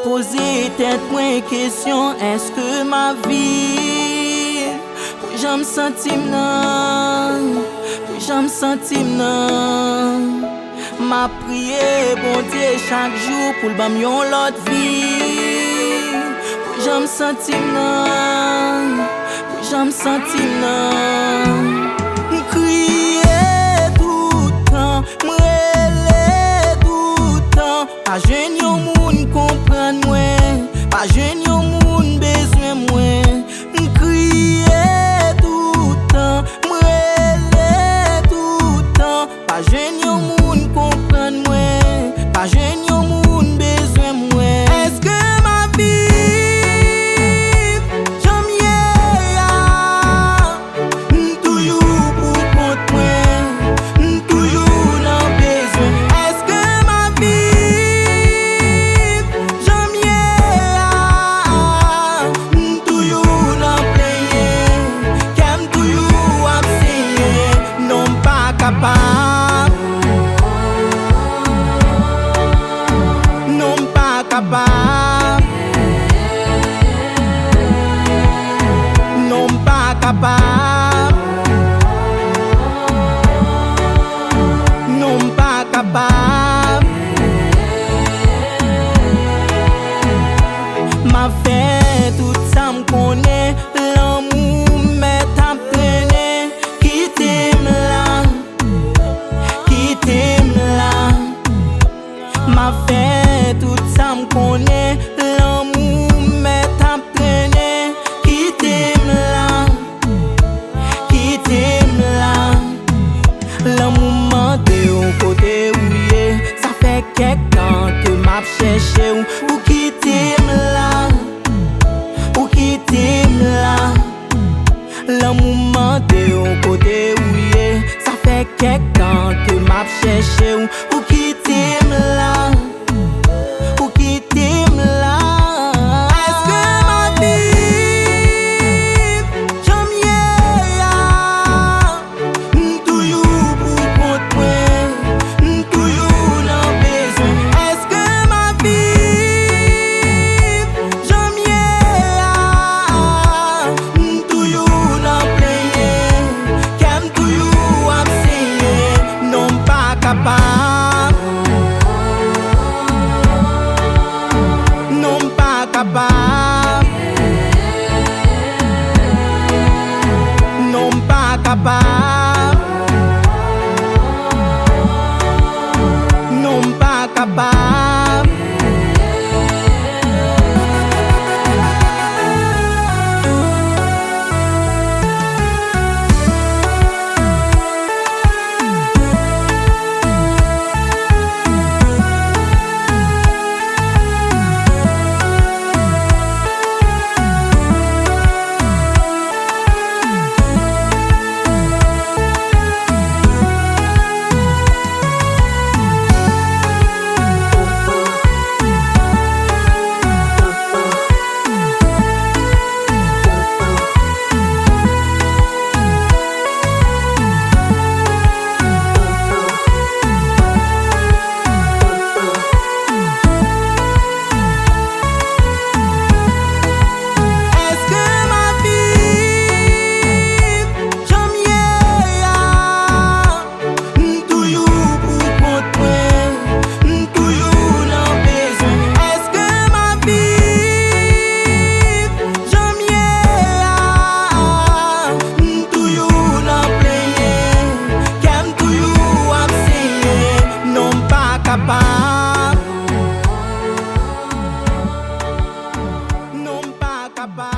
poser tête moi question, est-ce que ma vie pour j'aime sentir non, pour j'aime sentir non. M'a prié bon Dieu chaque jour pour le bam yon l'autre vie. Pour j'aime sentir non, pour j'aime sentir non. Crier tout le temps, m'rele tout le temps. Pas jeune yon moun comprendre moi, pas jeune yon moun besoin moi. Crier tout le temps, m'rele tout le temps. Pas jeune yon moun comprendre moi, pas jeune yon moun besoin moi. Est-ce que ma vie j'aime ya toujours pour compte moi, toujours dans besoin. Est-ce que ma vie j'aime ya toujours dans player, qu'aime toujours absiller, non pas capable. Non pas capable, non pas capable. M'a fait tout ça m'connait, l'amour m'est entraîné. Quittez-moi là, m'a fait tout ça m'connait, l'amour m'est entraîné. Quittez-moi là, l'amour m'a de au côté où est. Ça fait quelque temps que m'a cherché ou quittez-moi là, l'amour m'a de au côté où est. Ça fait quelque temps que m'a cherché ou quittez-moi là. Non pas capable, non pas capable, non pas capable. Non pas capable.